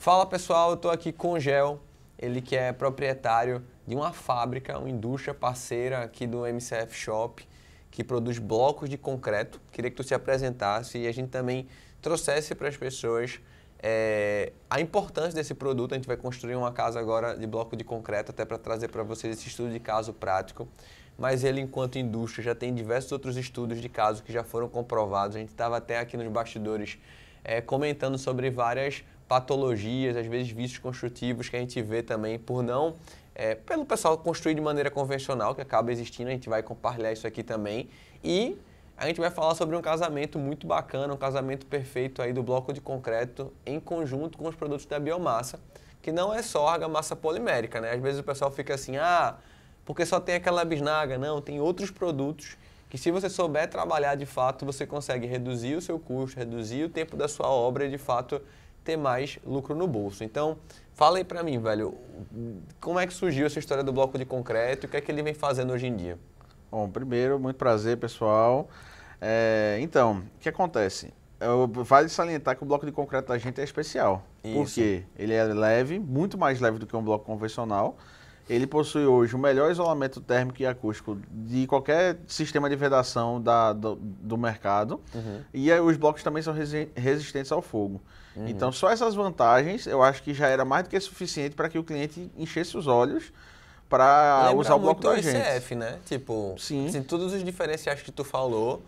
Fala pessoal, eu estou aqui com o Gel, ele que é proprietário de uma fábrica, uma indústria parceira aqui do MCF Shop, que produz blocos de concreto. Queria que tu se apresentasse e a gente também trouxesse para as pessoas a importância desse produto. A gente vai construir uma casa agora de bloco de concreto, até para trazer para vocês esse estudo de caso prático. Mas ele, enquanto indústria, já tem diversos outros estudos de caso que já foram comprovados. A gente estava até aqui nos bastidores comentando sobre várias patologias, às vezes vícios construtivos que a gente vê também por não, pelo pessoal construir de maneira convencional, que acaba existindo. A gente vai compartilhar isso aqui também. E a gente vai falar sobre um casamento muito bacana, um casamento perfeito aí do bloco de concreto em conjunto com os produtos da biomassa, que não é só argamassa polimérica, né? Às vezes o pessoal fica assim, porque só tem aquela bisnaga. Não, tem outros produtos que, se você souber trabalhar de fato, você consegue reduzir o seu custo, reduzir o tempo da sua obra e de fato ter mais lucro no bolso. Então, fala aí pra mim, velho, como é que surgiu essa história do bloco de concreto e o que é que ele vem fazendo hoje em dia? Bom, primeiro, muito prazer, pessoal. Então, o que acontece? Vale salientar que o bloco de concreto da gente é especial. Isso. Porque ele é leve, muito mais leve do que um bloco convencional. Ele possui hoje o melhor isolamento térmico e acústico de qualquer sistema de vedação do mercado. Uhum. E os blocos também são resistentes ao fogo. Uhum. Então, só essas vantagens, eu acho que já era mais do que suficiente para que o cliente enchesse os olhos para usar o bloco da gente. ICF, né? Tipo, sim. Assim, todos os diferenciais que tu falou,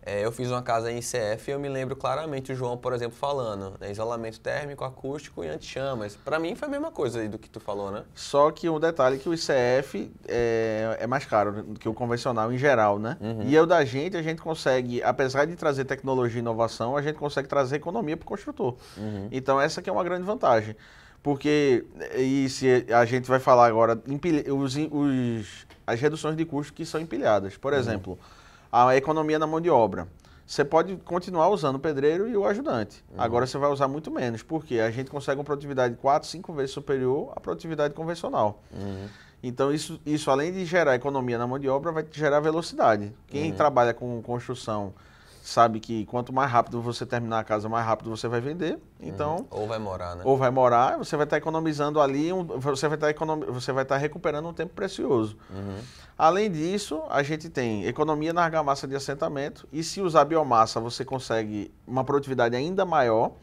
eu fiz uma casa em ICF e eu me lembro claramente o João, por exemplo, falando, né? Isolamento térmico, acústico e anti-chamas. Para mim foi a mesma coisa aí do que tu falou, né? Só que um detalhe que o ICF é mais caro do que o convencional em geral, né? Uhum. E o da gente, a gente consegue, apesar de trazer tecnologia e inovação, a gente consegue trazer economia para o construtor. Uhum. Então essa que é uma grande vantagem. Porque, e se a gente vai falar agora, as reduções de custos que são empilhadas. Por exemplo, a economia na mão de obra. Você pode continuar usando o pedreiro e o ajudante. Agora você vai usar muito menos, porque a gente consegue uma produtividade 4, 5 vezes superior à produtividade convencional. Então isso, além de gerar economia na mão de obra, vai gerar velocidade. Quem trabalha com construção sabe que quanto mais rápido você terminar a casa, mais rápido você vai vender. Então, Ou vai morar, né? Ou vai morar, você vai estar economizando ali, você vai estar recuperando um tempo precioso. Além disso, a gente tem economia na argamassa de assentamento, e se usar biomassa, você consegue uma produtividade ainda maior.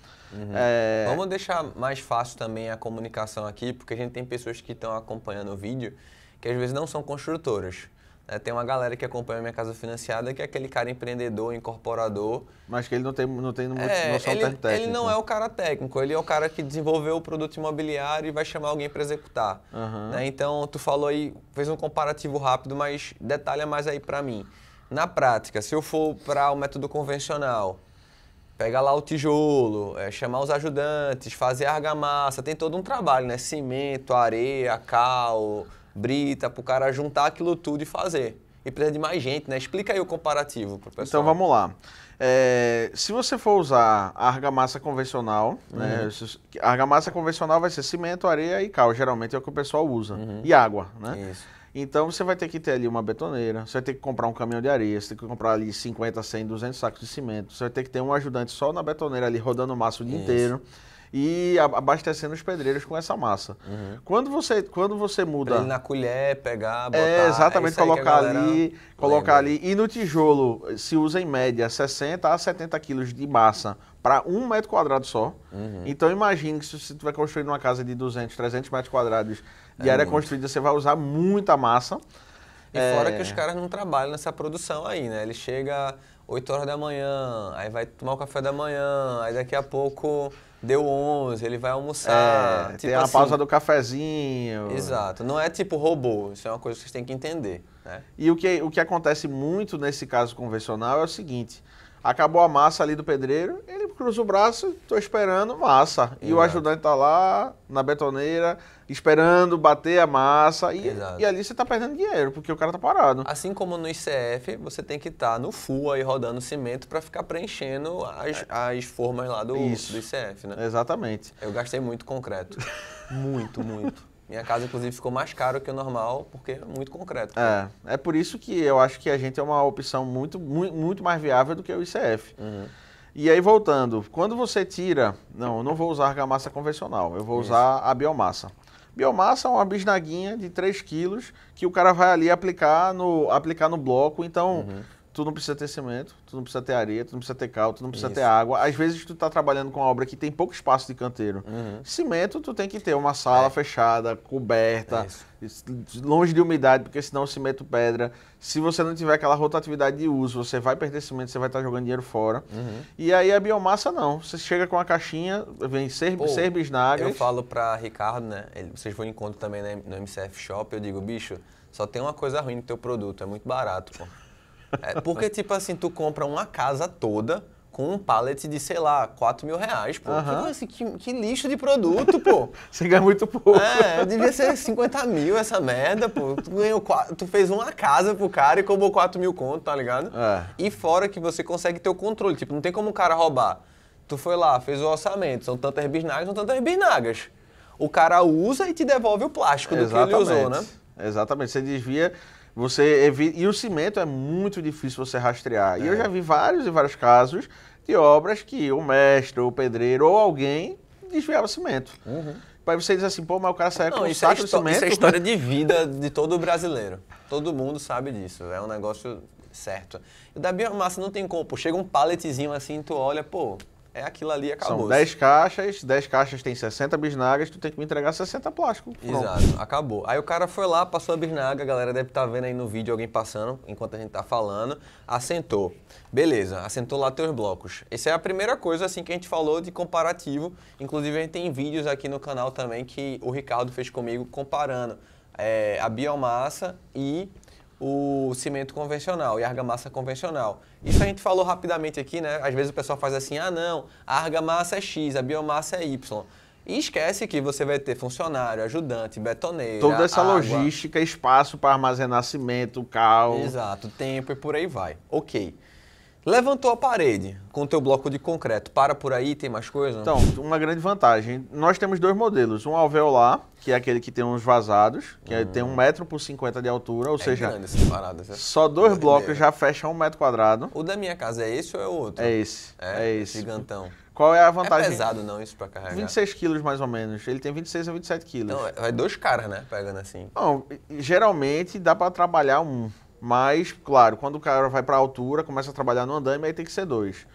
Vamos deixar mais fácil também a comunicação aqui, porque a gente tem pessoas que estão acompanhando o vídeo que às vezes não são construtoras. Tem uma galera que acompanha a Minha Casa Financiada, que é aquele cara empreendedor, incorporador. Mas que ele não tem noção técnica. Ele não é o cara técnico, ele é o cara que desenvolveu o produto imobiliário e vai chamar alguém para executar. Então, tu falou aí, fez um comparativo rápido, mas detalha mais aí para mim. Na prática, se eu for para o método convencional, pegar lá o tijolo, chamar os ajudantes, fazer a argamassa, tem todo um trabalho, né? Cimento, areia, cal, brita, para o cara juntar aquilo tudo e fazer. E precisa de mais gente, né? Explica aí o comparativo pro pessoal. Então vamos lá. Se você for usar a argamassa convencional, né? A argamassa convencional vai ser cimento, areia e cal, geralmente é o que o pessoal usa. E água, né? Isso. Então você vai ter que ter ali uma betoneira, você vai ter que comprar um caminhão de areia, você tem que comprar ali 50, 100, 200 sacos de cimento, você vai ter que ter um ajudante só na betoneira ali rodando massa o dia inteiro e abastecendo os pedreiros com essa massa. Quando você muda... Pra ele na colher, pegar, botar... exatamente, colocar ali. E no tijolo se usa em média 60 a 70 quilos de massa para 1 metro quadrado só. Então imagine que se você estiver construindo uma casa de 200, 300 metros quadrados de área construída, você vai usar muita massa. E fora que os caras não trabalham nessa produção aí, né? Ele chega 8 horas da manhã, aí vai tomar o café da manhã, aí daqui a pouco deu 11, ele vai almoçar. Tem a pausa do cafezinho. Exato. Não é tipo robô, isso é uma coisa que vocês têm que entender, né? E o que acontece muito nesse caso convencional é o seguinte: acabou a massa ali do pedreiro, ele cruza o braço, estou esperando massa. E o ajudante está lá na betoneira, esperando bater a massa. E ali você está perdendo dinheiro, porque o cara está parado. Assim como no ICF, você tem que estar no full aí rodando cimento para ficar preenchendo as formas lá do ICF, né? Exatamente. Eu gastei muito concreto. Muito, muito. Minha casa, inclusive, ficou mais caro que o normal, porque é muito concreto. É por isso que eu acho que a gente é uma opção muito mais viável do que o ICF. E aí, voltando, quando você tira... Não, eu não vou usar argamassa convencional, eu vou usar a biomassa. Biomassa é uma bisnaguinha de 3 quilos que o cara vai ali aplicar no bloco, então... Tu não precisa ter cimento, tu não precisa ter areia, tu não precisa ter cal, tu não precisa ter água. Às vezes tu tá trabalhando com uma obra que tem pouco espaço de canteiro. Cimento, tu tem que ter uma sala fechada, coberta, longe de umidade, porque senão o cimento pedra. Se você não tiver aquela rotatividade de uso, você vai perder cimento, você vai estar jogando dinheiro fora. E aí a biomassa não. Você chega com a caixinha, vem seis bisnagas. Eu falo pra Ricardo, né? Vocês vão em encontro também no MCF Shop, eu digo, bicho, só tem uma coisa ruim no teu produto, é muito barato, pô. Porque, tipo assim, tu compra uma casa toda com um pallet de, sei lá, 4 mil reais, pô. Que lixo de produto, pô. Você ganha muito pouco. Devia ser 50 mil essa merda, pô. Tu fez uma casa pro cara e cobrou 4 mil conto, tá ligado? E fora que você consegue ter o controle, tipo, não tem como o cara roubar. Tu foi lá, fez o orçamento, são tantas bisnagas, são tantas bisnagas. O cara usa e te devolve o plástico do que ele usou, né? Exatamente, você desvia... Você evita, e o cimento é muito difícil você rastrear. E eu já vi vários e vários casos de obras que o mestre, ou o pedreiro, ou alguém desviava cimento. Aí você diz assim, pô, mas o cara saia com um saco de cimento. Isso é história de vida de todo brasileiro. Todo mundo sabe disso. É um negócio certo. E da biomassa não tem como. Pô, chega um palletzinho assim, tu olha, pô, é aquilo ali, acabou. São 10 caixas tem 60 bisnagas, tu tem que me entregar 60 plásticos. Exato, acabou. Aí o cara foi lá, passou a bisnaga, a galera deve estar vendo aí no vídeo alguém passando, enquanto a gente tá falando, assentou. Beleza, assentou lá teus blocos. Essa é a primeira coisa assim que a gente falou de comparativo. Inclusive a gente tem vídeos aqui no canal também que o Ricardo fez comigo comparando a biomassa e o cimento convencional e a argamassa convencional. Isso a gente falou rapidamente aqui, né? Às vezes o pessoal faz assim, ah não, a argamassa é X, a biomassa é Y. E esquece que você vai ter funcionário, ajudante, betoneira, toda essa água, logística, espaço para armazenar cimento, cal. Exato, tempo e por aí vai. Ok. Levantou a parede com o teu bloco de concreto. Para por aí, tem mais coisa? Então, uma grande vantagem. Nós temos 2 modelos. Um alveolar, que é aquele que tem uns vazados, que tem 1 metro por 50 de altura, ou seja, grande essa parada, só 2 blocos já fecham 1 metro quadrado. O da minha casa é esse ou é o outro? É esse. É esse. Gigantão. Qual é a vantagem? É pesado não isso pra carregar? 26 quilos mais ou menos. Ele tem 26 a 27 quilos. Não, vai 2 caras, né? Pegando assim. Não, geralmente dá para trabalhar um. Mas, claro, quando o cara vai para a altura, começa a trabalhar no andaime, aí tem que ser 2.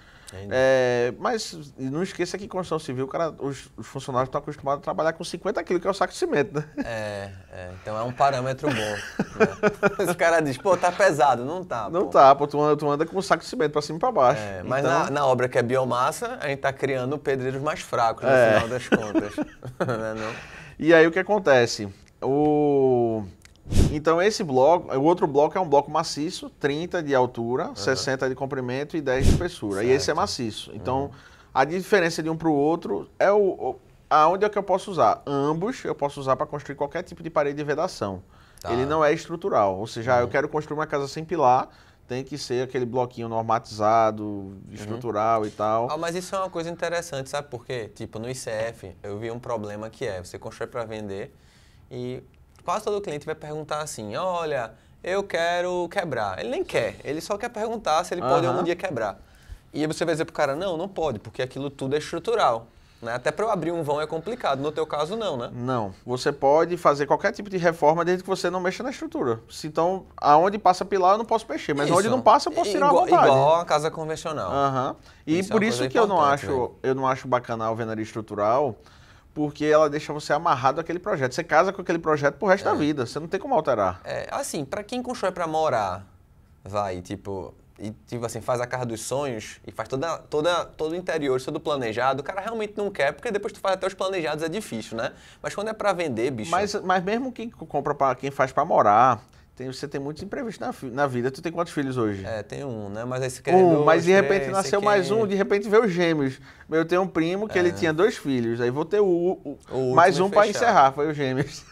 Mas não esqueça que em construção civil, os funcionários estão acostumados a trabalhar com 50 quilos, que é o saco de cimento, né? Então é um parâmetro bom. Né? Os caras dizem, pô, tá pesado. Não tá, Não tá, pô, tu anda com um saco de cimento para cima e para baixo. Mas então... na obra que é biomassa, a gente tá criando pedreiros mais fracos, no final das contas. Não? E aí o que acontece? Então esse bloco, o outro bloco é um bloco maciço, 30 de altura, 60 de comprimento e 10 de espessura. Certo. E esse é maciço. Então a diferença de um para o outro é aonde é que eu posso usar. Ambos eu posso usar para construir qualquer tipo de parede de vedação. Tá. Ele não é estrutural, ou seja, eu quero construir uma casa sem pilar, tem que ser aquele bloquinho normatizado, estrutural e tal. Mas isso é uma coisa interessante, sabe por quê? Tipo, no ICF eu vi um problema que você constrói para vender e quase todo cliente vai perguntar assim, olha, eu quero quebrar. Ele nem quer, ele só quer perguntar se ele pode algum dia quebrar. E aí você vai dizer pro cara, não pode, porque aquilo tudo é estrutural. Né? Até para eu abrir um vão é complicado, no teu caso não, né? Não, você pode fazer qualquer tipo de reforma desde que você não mexa na estrutura. Então, aonde passa pilar eu não posso mexer, mas onde não passa eu posso tirar à vontade. Igual a casa convencional. E por isso que eu não acho bacana a alvenaria estrutural, porque ela deixa você amarrado àquele projeto. Você casa com aquele projeto pro resto da vida, você não tem como alterar. Assim, para quem constrói para morar, tipo assim, faz a casa dos sonhos e faz todo o interior, todo planejado, o cara realmente não quer, porque depois tu faz até os planejados, é difícil, né? Mas quando é para vender, bicho... Mas mesmo quem compra quem faz para morar... Você tem muitos imprevistos na vida. Tu tem quantos filhos hoje? Tem um, né? Mas aí você quer dois, mas de repente nasceu mais um, de repente veio os gêmeos. Eu tenho um primo que ele tinha 2 filhos, aí vou ter mais um para encerrar, foi os gêmeos.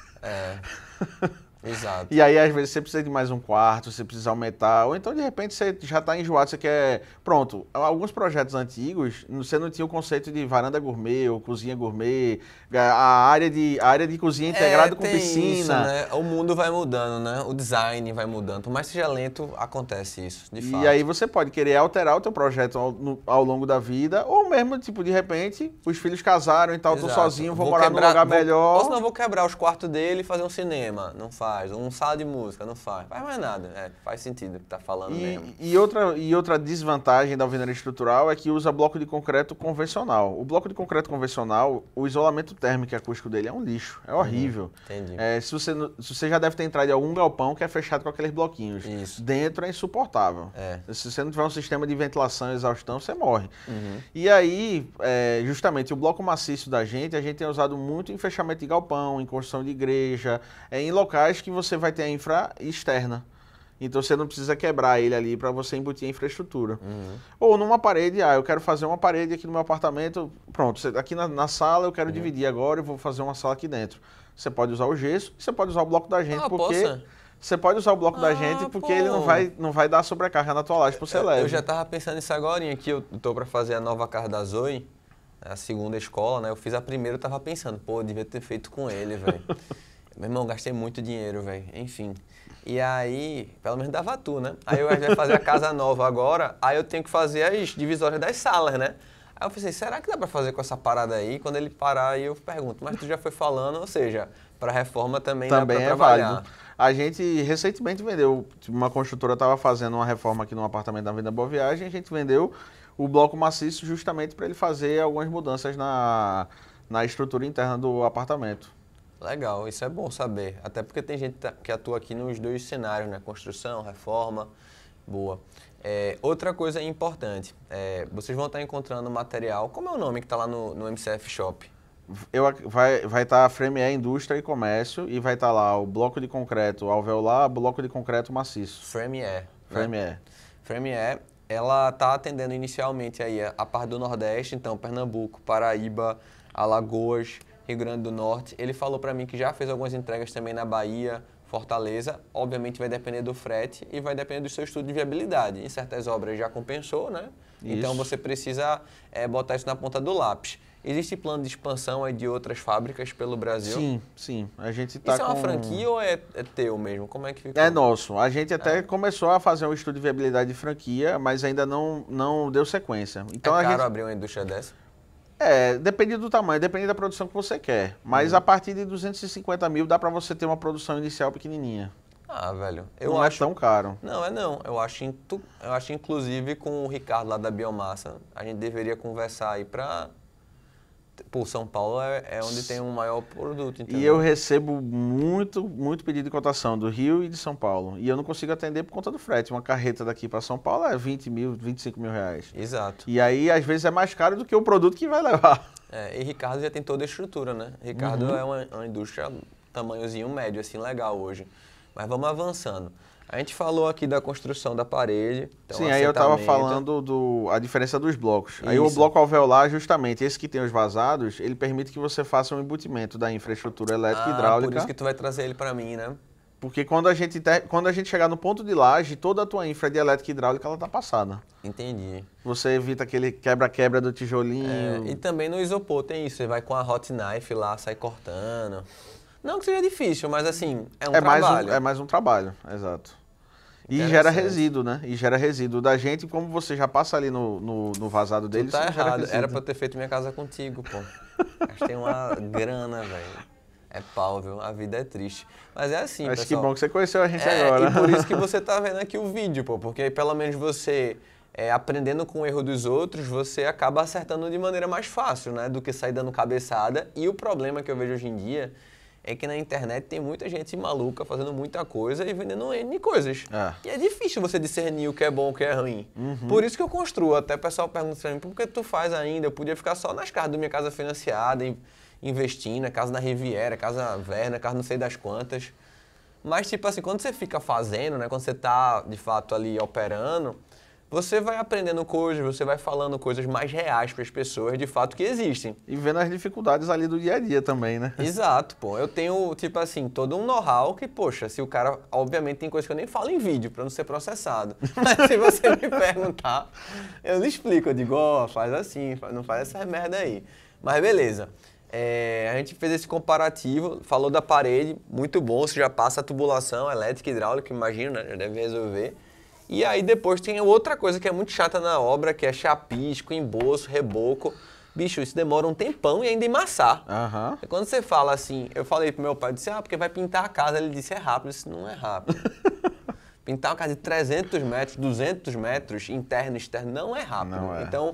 Exato. E aí, às vezes, você precisa de mais um quarto, você precisa aumentar, ou então, de repente, você já está enjoado, você quer... Pronto, alguns projetos antigos, você não tinha o conceito de varanda gourmet ou cozinha gourmet, a área de cozinha integrada com tem piscina. isso, né? O mundo vai mudando, né? O design vai mudando. Por mais que seja lento, acontece isso, de fato. E aí você pode querer alterar o teu projeto ao longo da vida, ou mesmo, tipo, de repente, os filhos casaram e tal, tô Exato. sozinho, vou morar num lugar melhor. Ou senão vou quebrar os quartos dele e fazer um cinema. Não faz. Um sala de música, não faz. Faz mais nada. Faz sentido o que tá falando mesmo. E outra desvantagem da alvenaria estrutural é que usa bloco de concreto convencional. O bloco de concreto convencional, o isolamento térmico e acústico dele é um lixo. É horrível. Entendi. Se você já deve ter entrado em algum galpão que é fechado com aqueles bloquinhos. Isso. Dentro é insuportável. É. Se você não tiver um sistema de ventilação e exaustão, você morre. E aí, justamente, o bloco maciço da gente, a gente tem usado muito em fechamento de galpão, em construção de igreja, em locais que você vai ter a infra externa. Então você não precisa quebrar ele ali para você embutir a infraestrutura. Ou numa parede, eu quero fazer uma parede aqui no meu apartamento, pronto, aqui na sala eu quero dividir agora e vou fazer uma sala aqui dentro. Você pode usar o gesso, você pode usar o bloco da gente, porque... Você pode usar o bloco da gente porque ele não vai dar sobrecarga na tua laje por ser leve. Eu já tava pensando nisso agora, que eu tô para fazer a nova casa da Zoe, a segunda escola, né? Eu fiz a primeira, eu tava pensando, eu devia ter feito com ele, velho. Meu irmão, gastei muito dinheiro, velho. Enfim. E aí, pelo menos dava tu, né? Aí eu vai fazer a casa nova agora, aí eu tenho que fazer as divisórias das salas, né? Aí eu pensei, será que dá pra fazer com essa parada aí? Quando ele parar, aí eu pergunto, mas tu já foi falando, ou seja, pra reforma também dá pra trabalhar. Válido. A gente recentemente vendeu, uma construtora estava fazendo uma reforma aqui num apartamento da Avenida Boa Viagem, a gente vendeu o bloco maciço justamente para ele fazer algumas mudanças na estrutura interna do apartamento. Legal, isso é bom saber. Até porque tem gente que atua aqui nos dois cenários, né? Construção, reforma, boa. Outra coisa importante, vocês vão estar encontrando material, como é o nome que está lá no MCF Shop? Vai estar a Frame E Indústria e Comércio e vai estar lá o bloco de concreto alveolar, bloco de concreto maciço. Frame E. Frame E. Frame E, ela está atendendo inicialmente aí a parte do Nordeste, então Pernambuco, Paraíba, Alagoas, Rio Grande do Norte. Ele falou para mim que já fez algumas entregas também na Bahia, Fortaleza. Obviamente vai depender do frete e vai depender do seu estudo de viabilidade. Em certas obras já compensou, né? Isso. Então você precisa botar isso na ponta do lápis. Existe plano de expansão aí de outras fábricas pelo Brasil? Sim. A gente tá Isso é uma franquia ou é teu mesmo? Como é que ficou? É nosso. A gente até começou a fazer um estudo de viabilidade de franquia, mas ainda não deu sequência. Então, é caro abrir uma indústria dessa? Depende do tamanho, depende da produção que você quer. Mas a partir de 250 mil dá para você ter uma produção inicial pequenininha. Ah, velho. Não é tão caro. Não. Eu acho inclusive com o Ricardo lá da Biomassa, a gente deveria conversar aí para... Pô, São Paulo é onde tem um maior produto. Entendeu? E eu recebo muito pedido de cotação do Rio e de São Paulo. E eu não consigo atender por conta do frete. Uma carreta daqui para São Paulo é 20 mil, 25 mil reais. Exato. E aí, às vezes, é mais caro do que o produto que vai levar. E Ricardo já tem toda a estrutura, né? Ricardo é uma indústria tamanhozinho médio, assim, legal hoje. Mas vamos avançando. A gente falou aqui da construção da parede. Então sim, aí eu estava falando a diferença dos blocos. Isso. Aí o bloco alveolar, justamente, esse que tem os vazados, ele permite que você faça um embutimento da infraestrutura elétrica e hidráulica. Por isso que tu vai trazer ele para mim, né? Porque quando a gente chegar no ponto de laje, toda a tua infra de elétrica e hidráulica, ela tá passada. Entendi. Você evita aquele quebra-quebra do tijolinho. E também no isopor tem isso, você vai com a hot knife lá, sai cortando. Não que seja difícil, mas assim, é um trabalho. É mais um trabalho, exato. E gera resíduo, né? E gera resíduo da gente, como você já passa ali no vazado dele, tá errado. Era pra eu ter feito minha casa contigo, pô. Gastei uma grana, velho. É pau, viu? A vida é triste. Mas é assim, Acho pessoal. que bom que você conheceu a gente agora. E por isso que você tá vendo aqui o vídeo, pô. Porque aí pelo menos você, aprendendo com o erro dos outros, você acaba acertando de maneira mais fácil, né? Do que sair dando cabeçada. E o problema que eu vejo hoje em dia é que na internet tem muita gente maluca fazendo muita coisa e vendendo N coisas. E é difícil você discernir o que é bom e o que é ruim. Por isso que eu construo. Até o pessoal pergunta pra mim, por que tu faz ainda? Eu podia ficar só nas casas da minha casa financiada, investindo, casa na Riviera, casa Verna, casa não sei das quantas. Mas tipo assim, quando você fica fazendo, né? Quando você tá de fato ali operando, você vai aprendendo coisas, você vai falando coisas mais reais para as pessoas, de fato, que existem. E vendo as dificuldades ali do dia a dia também, né? Exato, pô. Eu tenho, tipo assim, todo um know-how que, poxa, se o cara, obviamente, tem coisa que eu nem falo em vídeo para não ser processado. Mas se você me perguntar, eu lhe explico. Eu digo, ó, faz assim, não faz essa merda aí. Mas beleza. A gente fez esse comparativo, falou da parede, muito bom, você já passa a tubulação elétrica e hidráulica, imagino, né? Já deve resolver. E aí depois tem outra coisa que é muito chata na obra, que é chapisco, emboço, reboco. Bicho, isso demora um tempão e ainda emassar. Aham. E quando você fala assim, eu falei pro meu pai, eu disse, porque vai pintar a casa. Ele disse, é rápido. Eu disse, não é rápido. Pintar uma casa de 300 metros, 200 metros, interno e externo, não é rápido. Não é. Então,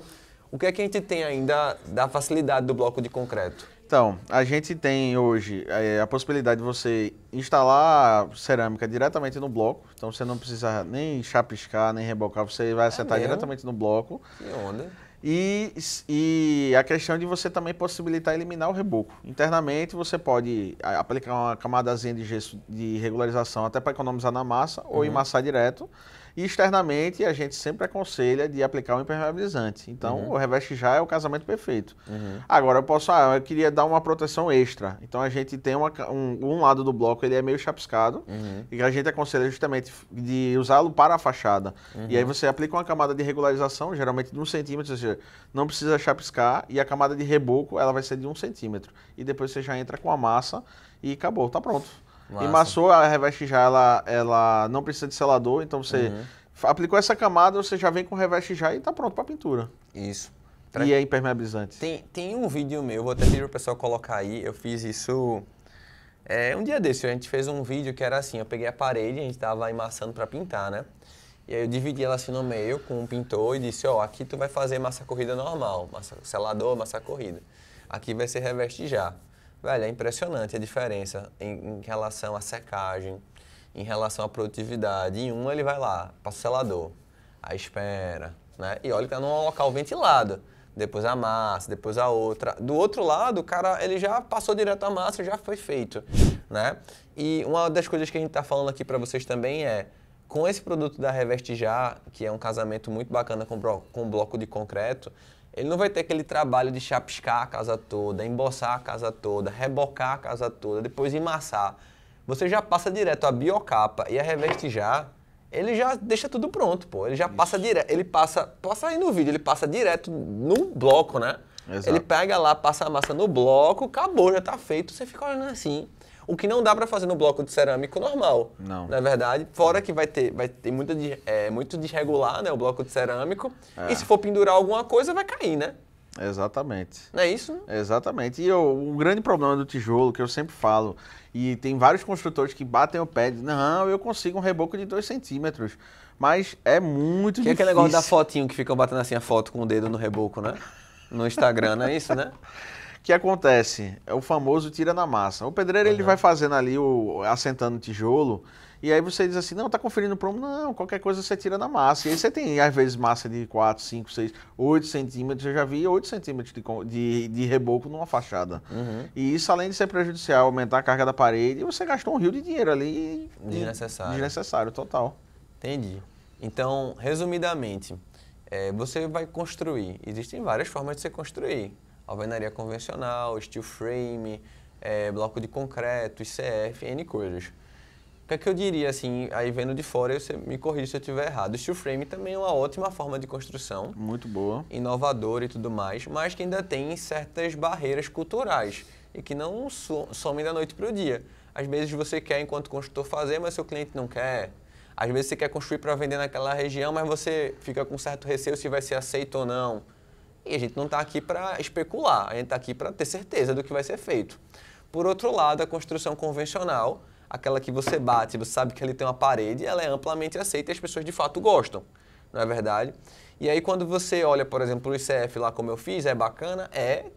o que é que a gente tem ainda da facilidade do bloco de concreto? Então, a gente tem hoje a possibilidade de você instalar cerâmica diretamente no bloco. Então, você não precisa nem chapiscar, nem rebocar, você vai assentar mesmo? diretamente no bloco. Que onda? E a questão de você também possibilitar eliminar o reboco. Internamente, você pode aplicar uma camadazinha de gesso de regularização até para economizar na massa ou emassar direto. E externamente, a gente sempre aconselha de aplicar um impermeabilizante. Então, o reveste já é o casamento perfeito. Agora, eu queria dar uma proteção extra. Então, a gente tem um lado do bloco, ele é meio chapiscado. E a gente aconselha justamente de usá-lo para a fachada. E aí você aplica uma camada de regularização, geralmente de 1 centímetro, ou seja, não precisa chapiscar. E a camada de reboco, ela vai ser de 1 centímetro. E depois você já entra com a massa e acabou, tá pronto. Massa. Emassou, a reveste já, ela não precisa de selador, então você aplicou essa camada, você já vem com o reveste já e tá pronto para pintura. Isso. E é impermeabilizante. Tem um vídeo meu, vou até pedir pro pessoal colocar aí, eu fiz isso um dia desse, a gente fez um vídeo que era assim, eu peguei a parede, a gente tava emassando para pintar, né? E aí eu dividi ela assim no meio com um pintor e disse, aqui tu vai fazer massa corrida normal, selador, massa corrida. Aqui vai ser reveste já. Velho, é impressionante a diferença em relação à secagem, em relação à produtividade. Em um ele vai lá, passa o selador, aí espera, né? E olha que tá num local ventilado. Depois a massa, depois a outra. Do outro lado, o cara, ele já passou direto a massa, já foi feito, né? E uma das coisas que a gente tá falando aqui para vocês também com esse produto da Reveste Já, que é um casamento muito bacana com bloco de concreto, ele não vai ter aquele trabalho de chapiscar a casa toda, emboçar a casa toda, rebocar a casa toda, depois emassar. Você já passa direto a biocapa e a Reveste Já, ele já deixa tudo pronto, pô. Ele já passa direto, ele passa aí no vídeo, ele passa direto no bloco, né? Exato. Ele pega lá, passa a massa no bloco, acabou, já tá feito, você fica olhando assim. O que não dá para fazer no bloco de cerâmico normal. Não. Na verdade, fora que vai ter muito desregular, né, o bloco de cerâmico. E se for pendurar alguma coisa, vai cair, né? Exatamente. Não é isso? Exatamente. E o grande problema do tijolo, que eu sempre falo, e tem vários construtores que batem o pé, dizem, não, eu consigo um reboco de 2 centímetros. Mas é muito difícil. Que é aquele negócio da fotinho que ficam batendo assim a foto com o dedo no reboco, né? No Instagram, não é isso, né? O que acontece? É o famoso tira na massa. O pedreiro ele vai fazendo ali, assentando o tijolo, e aí você diz assim, não, tá conferindo o prumo? Não, qualquer coisa você tira na massa. E aí você tem, às vezes, massa de 4, 5, 6, 8 centímetros. Eu já vi 8 centímetros de reboco numa fachada. E isso, além de ser prejudicial, aumentar a carga da parede, você gastou um rio de dinheiro ali. Desnecessário. Desnecessário, total. Entendi. Então, resumidamente, você vai construir. Existem várias formas de você construir. Alvenaria convencional, steel frame, bloco de concreto, ICF, N coisas. O que é que eu diria assim, aí vendo de fora, você me corrija se eu estiver errado. O steel frame também é uma ótima forma de construção. Muito boa. Inovadora e tudo mais, mas que ainda tem certas barreiras culturais e que não somem da noite para o dia. Às vezes você quer, enquanto construtor, fazer, mas seu cliente não quer. Às vezes você quer construir para vender naquela região, mas você fica com certo receio se vai ser aceito ou não. E a gente não está aqui para especular, a gente está aqui para ter certeza do que vai ser feito. Por outro lado, a construção convencional, aquela que você bate, você sabe que ali tem uma parede, ela é amplamente aceita e as pessoas de fato gostam, não é verdade? E aí quando você olha, por exemplo, o ICF lá como eu fiz, é bacana,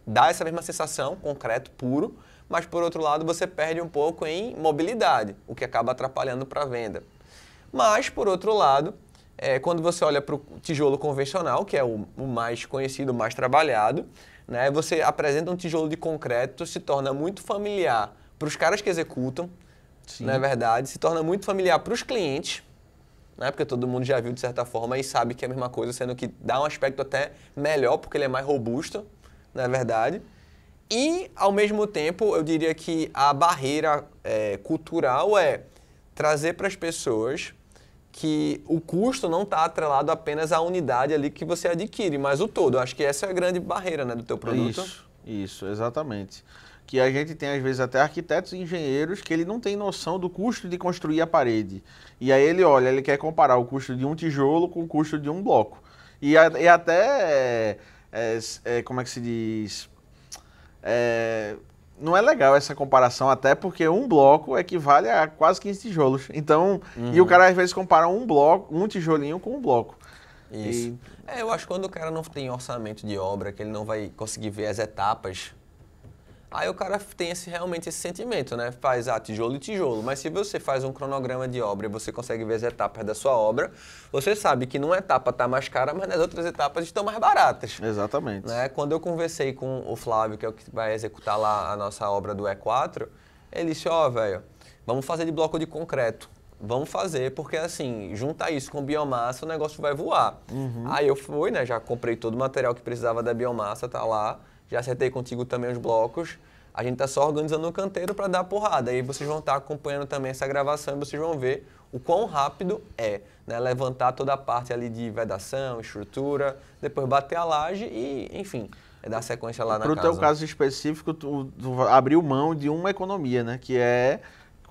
dá essa mesma sensação, concreto puro, mas por outro lado você perde um pouco em mobilidade, o que acaba atrapalhando para a venda. Mas, por outro lado, quando você olha para o tijolo convencional, que é o mais conhecido, o mais trabalhado, né, você apresenta um tijolo de concreto, se torna muito familiar para os caras que executam, Sim. não é verdade? Se torna muito familiar para os clientes, né? Porque todo mundo já viu de certa forma e sabe que é a mesma coisa, sendo que dá um aspecto até melhor, porque ele é mais robusto, não é verdade? E, ao mesmo tempo, eu diria que a barreira cultural é trazer para as pessoas que o custo não está atrelado apenas à unidade ali que você adquire, mas o todo. Eu acho que essa é a grande barreira, né, do teu produto. Isso, exatamente. Que a gente tem, às vezes, até arquitetos e engenheiros que ele não tem noção do custo de construir a parede. E aí ele olha, ele quer comparar o custo de um tijolo com o custo de um bloco. E até, como é que se diz? Não é legal essa comparação, até porque um bloco equivale a quase 15 tijolos. Então, e o cara às vezes compara um bloco, um tijolinho com um bloco. Isso. Eu acho que quando o cara não tem orçamento de obra, que ele não vai conseguir ver as etapas, aí o cara tem realmente esse sentimento, né? Faz tijolo e tijolo. Mas se você faz um cronograma de obra e você consegue ver as etapas da sua obra, você sabe que numa etapa está mais cara, mas nas outras etapas estão mais baratas. Exatamente. Né? Quando eu conversei com o Flávio, que é o que vai executar lá a nossa obra do E4, ele disse, velho, vamos fazer de bloco de concreto. Vamos fazer, porque assim, juntar isso com biomassa, o negócio vai voar. Aí eu fui, né? Já comprei todo o material que precisava da biomassa, tá lá. Já acertei contigo também os blocos. A gente tá só organizando um canteiro para dar porrada. Aí vocês vão estar acompanhando também essa gravação e vocês vão ver o quão rápido é, né? Levantar toda a parte ali de vedação, estrutura, depois bater a laje e, enfim, dar sequência lá na casa. Para o teu caso específico, tu abriu mão de uma economia, né? Que é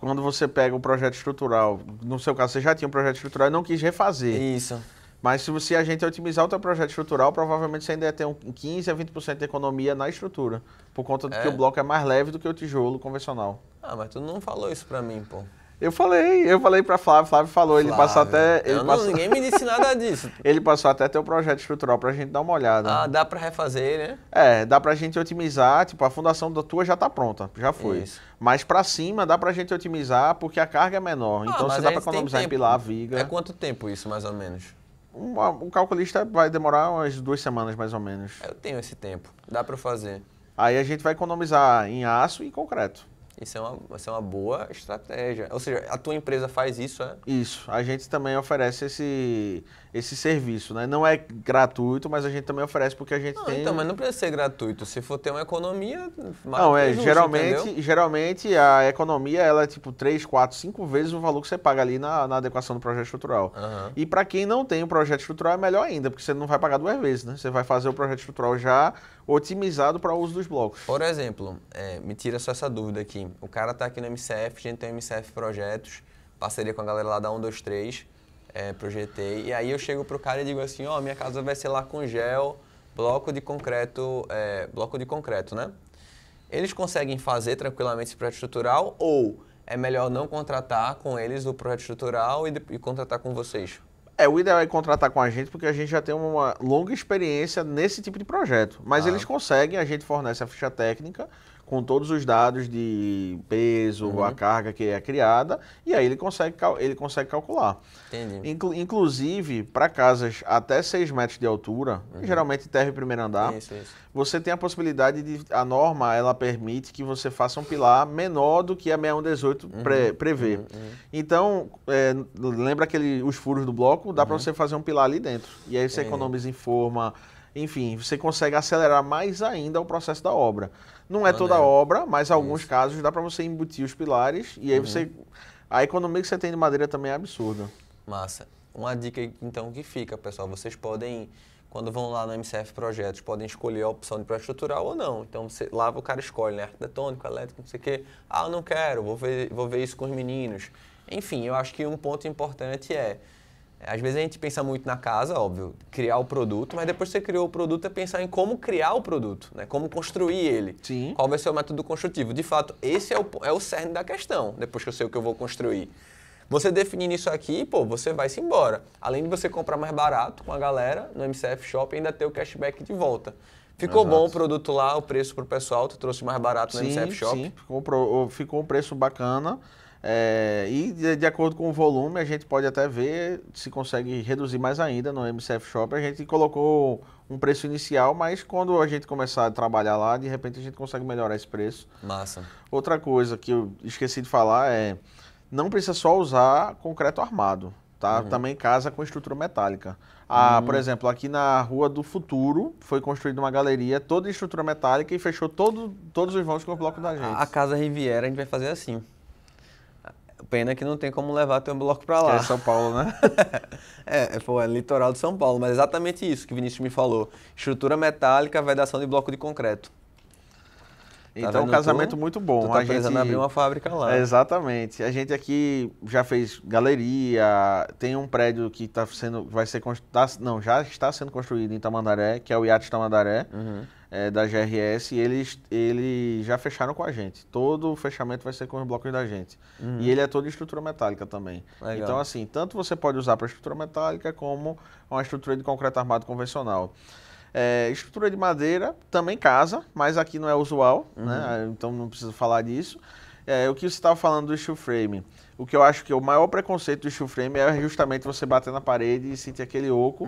quando você pega um projeto estrutural. No seu caso, você já tinha um projeto estrutural e não quis refazer. Isso. Mas se a gente otimizar o teu projeto estrutural, provavelmente você ainda ia ter 15 a 20% de economia na estrutura. Por conta de que o bloco é mais leve do que o tijolo convencional. Mas tu não falou isso pra mim, pô. Eu falei pra Flávio, Flávio falou, ele passou até... Ninguém me disse nada disso. Ele passou até teu projeto estrutural pra gente dar uma olhada. Dá pra refazer, né? Dá pra gente otimizar, tipo, a fundação da tua já tá pronta, já foi. Isso. Mas pra cima dá pra gente otimizar porque a carga é menor, então você dá pra economizar em pilar, viga. É quanto tempo isso, mais ou menos? Um calculista vai demorar umas 2 semanas, mais ou menos. Eu tenho esse tempo, dá pra fazer. Aí a gente vai economizar em aço e concreto. Isso é uma boa estratégia. Ou seja, a tua empresa faz isso, é? Isso. A gente também oferece esse serviço, né? Não é gratuito, mas a gente também oferece porque a gente tem... Então, mas não precisa ser gratuito. Se for ter uma economia... Não, justo, geralmente a economia ela é tipo 3, 4, 5 vezes o valor que você paga ali na adequação do projeto estrutural. E para quem não tem o projeto estrutural é melhor ainda, porque você não vai pagar 2 vezes, né? Você vai fazer o projeto estrutural já otimizado para o uso dos blocos. Por exemplo, me tira só essa dúvida aqui. O cara está aqui no MCF, a gente tem MCF Projetos, parceria com a galera lá da 123, pro GT. E aí eu chego pro cara e digo assim, minha casa vai ser lá com gel, bloco de concreto, né? Eles conseguem fazer tranquilamente esse projeto estrutural ou é melhor não contratar com eles o projeto estrutural e contratar com vocês? O ideal é contratar com a gente porque a gente já tem uma longa experiência nesse tipo de projeto. Mas eles conseguem, a gente fornece a ficha técnica com todos os dados de peso, a carga que é criada, e aí ele consegue calcular. Entendi. Inclusive, para casas até 6 metros de altura, geralmente térreo e primeiro andar, você tem a possibilidade a norma ela permite que você faça um pilar menor do que a 6118 prevê. Então, lembra os furos do bloco? Dá para você fazer um pilar ali dentro. E aí você economiza em forma, enfim, você consegue acelerar mais ainda o processo da obra. Não é toda a obra, mas em alguns casos dá para você embutir os pilares e aí a economia que você tem de madeira também é absurda. Massa. Uma dica então que fica, pessoal, vocês podem, quando vão lá no MCF Projetos, podem escolher a opção de projeto estrutural ou não. Então lá o cara escolhe, né? Arquitetônico, elétrico, não sei o quê. Eu não quero, vou ver isso com os meninos. Enfim, eu acho que um ponto importante às vezes a gente pensa muito na casa, óbvio, criar o produto, mas depois que você criou o produto é pensar em como criar o produto, né? Como construir ele. Sim. Qual vai ser o método construtivo. De fato, esse é o cerne da questão, depois que eu sei o que eu vou construir. Você definindo isso aqui, você vai-se embora. Além de você comprar mais barato com a galera no MCF Shop e ainda ter o cashback de volta. Ficou bom o produto lá, o preço pro pessoal, tu trouxe mais barato no MCF Shop? Sim, ficou um preço bacana. E de acordo com o volume, a gente pode até ver se consegue reduzir mais ainda no MCF Shop. A gente colocou um preço inicial, mas quando a gente começar a trabalhar lá, de repente a gente consegue melhorar esse preço. Massa. Outra coisa que eu esqueci de falar não precisa só usar concreto armado. tá? Também casa com estrutura metálica. Por exemplo, aqui na Rua do Futuro foi construída uma galeria toda em estrutura metálica e fechou todos os vãos com o bloco da gente. A Casa Riviera a gente vai fazer assim. Pena que não tem como levar teu bloco pra lá. Que é São Paulo, né? é litoral de São Paulo, mas é exatamente isso que o Vinícius me falou. Estrutura metálica, vedação de bloco de concreto. Então, um casamento muito bom. Tu tá precisando abrir uma fábrica lá. Exatamente. A gente aqui já fez galeria, tem um prédio que já está sendo construído em Tamandaré, que é o Yates Tamandaré, da GRS, e eles já fecharam com a gente. Todo o fechamento vai ser com os blocos da gente. E ele é todo de estrutura metálica também. Legal. Então, assim, tanto você pode usar para estrutura metálica como uma estrutura de concreto armado convencional. Estrutura de madeira também casa, mas aqui não é usual, né? Então não preciso falar disso. O que você estava falando do steel frame, o que eu acho que o maior preconceito do steel frame é justamente você bater na parede e sentir aquele oco.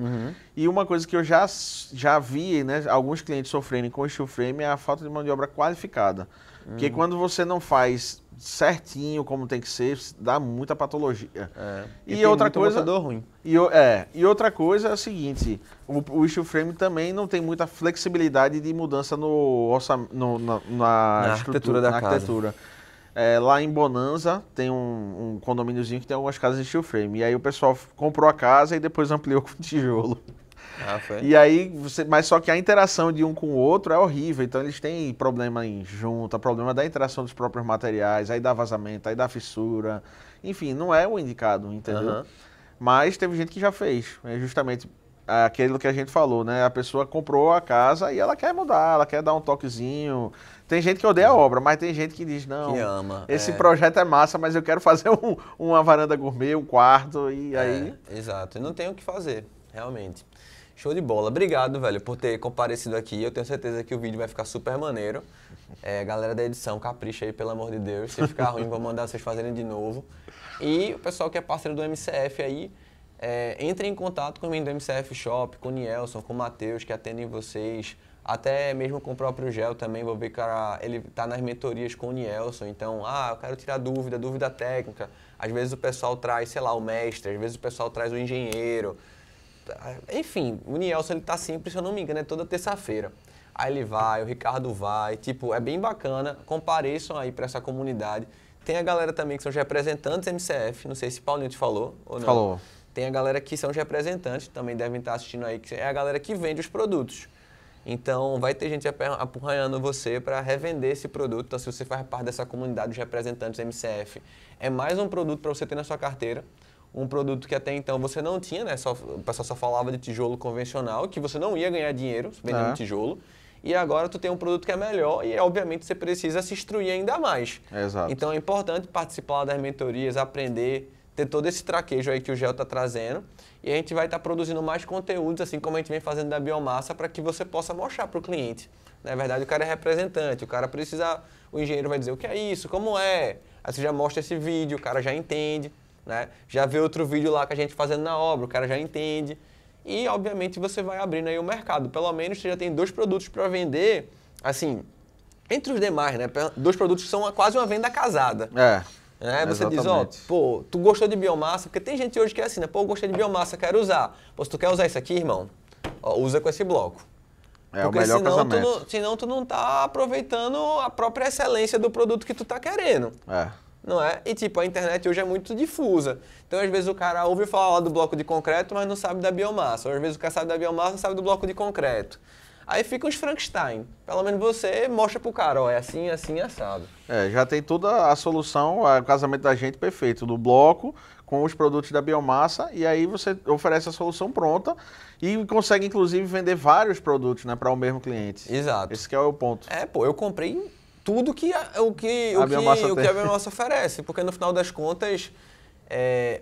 E uma coisa que eu já vi, né, alguns clientes sofrerem com o steel frame é a falta de mão de obra qualificada. Porque quando você não faz certinho como tem que ser, dá muita patologia. E outra coisa ruim. E outra coisa é o seguinte, o steel frame também não tem muita flexibilidade de mudança na arquitetura da casa. Lá em Bonanza tem um condomíniozinho que tem algumas casas de steel frame. E aí o pessoal comprou a casa e depois ampliou com tijolo. Foi? E aí, mas só que a interação de um com o outro é horrível. Então eles têm problema em junta, problema da interação dos próprios materiais, aí dá vazamento, aí dá fissura. Enfim, não é o indicado, entendeu? Mas teve gente que já fez. É justamente aquilo que a gente falou, né? A pessoa comprou a casa e ela quer mudar, ela quer dar um toquezinho. Tem gente que odeia a obra, mas tem gente que diz, não, que ama. Esse projeto é massa, mas eu quero fazer uma varanda gourmet, um quarto, e aí... Exato, e não tem o que fazer, realmente. Show de bola. Obrigado, velho, por ter comparecido aqui. Eu tenho certeza que o vídeo vai ficar super maneiro. Galera da edição, capricha aí, pelo amor de Deus. Se ficar ruim, vou mandar vocês fazerem de novo. E o pessoal que é parceiro do MCF aí, entre em contato com o menino do MCF Shop, com o Nielson, com o Matheus, que atendem vocês. Até mesmo com o próprio Gel também, vou ver que ele tá nas mentorias com o Nielson. Então, eu quero tirar dúvida técnica. Às vezes o pessoal traz, sei lá, o mestre, às vezes o pessoal traz o engenheiro. Enfim, o Nielson, ele tá sempre, se eu não me engano, toda terça-feira. Aí ele vai, o Ricardo vai, é bem bacana, compareçam aí para essa comunidade. Tem a galera também que são os representantes MCF, não sei se Paulinho te falou ou não. Falou. Tem a galera que são os representantes, também devem estar assistindo aí, que é a galera que vende os produtos. Então, vai ter gente apurranhando você para revender esse produto. Então, se você faz parte dessa comunidade de representantes MCF, é mais um produto para você ter na sua carteira. Um produto que até então você não tinha, né? O pessoal só falava de tijolo convencional, que você não ia ganhar dinheiro vendendo tijolo. E agora tu tem um produto que é melhor e, obviamente, você precisa se instruir ainda mais. Exato. Então, é importante participar das mentorias, aprender, ter todo esse traquejo aí que o Gel está trazendo. E a gente vai estar produzindo mais conteúdos, assim como a gente vem fazendo da biomassa, para que você possa mostrar para o cliente. Na verdade, o cara é representante, o cara precisa... O engenheiro vai dizer o que é isso, como é. Aí você já mostra esse vídeo, o cara já entende. Né? Já vê outro vídeo lá que a gente fazendo na obra, o cara já entende. E, obviamente, você vai abrindo aí o mercado. Pelo menos você já tem 2 produtos para vender, assim, entre os demais, né? 2 produtos que são quase uma venda casada. Você diz, tu gostou de biomassa? Porque tem gente hoje que é assim, né? Eu gostei de biomassa, quero usar. Se tu quer usar isso aqui, irmão, usa com esse bloco. Porque o melhor casamento. Senão tu não tá aproveitando a própria excelência do produto que tu tá querendo. Não é? E a internet hoje é muito difusa. Então, às vezes o cara ouve falar do bloco de concreto, mas não sabe da biomassa. Ou às vezes o cara sabe da biomassa, não sabe do bloco de concreto. Aí fica uns Frankenstein. Pelo menos você mostra pro cara, é assim, assim, assado. Já tem toda a solução, o casamento da gente perfeito, do bloco com os produtos da biomassa, e aí você oferece a solução pronta e consegue, inclusive, vender vários produtos, né, para o mesmo cliente. Exato. Esse que é o ponto. Eu comprei tudo que a biomassa oferece, porque no final das contas,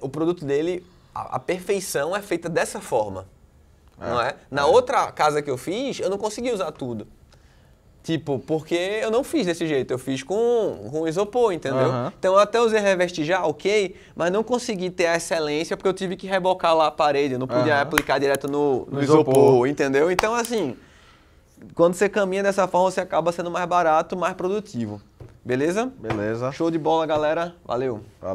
o produto dele, a perfeição é feita dessa forma, não é? Na outra casa que eu fiz, eu não consegui usar tudo. Porque eu não fiz desse jeito, eu fiz com isopor, entendeu? Então eu até usei revestijar, ok, mas não consegui ter a excelência, porque eu tive que rebocar lá a parede, eu não podia aplicar direto no isopor, entendeu? Então assim... Quando você caminha dessa forma, você acaba sendo mais barato, mais produtivo. Beleza? Beleza. Show de bola, galera. Valeu.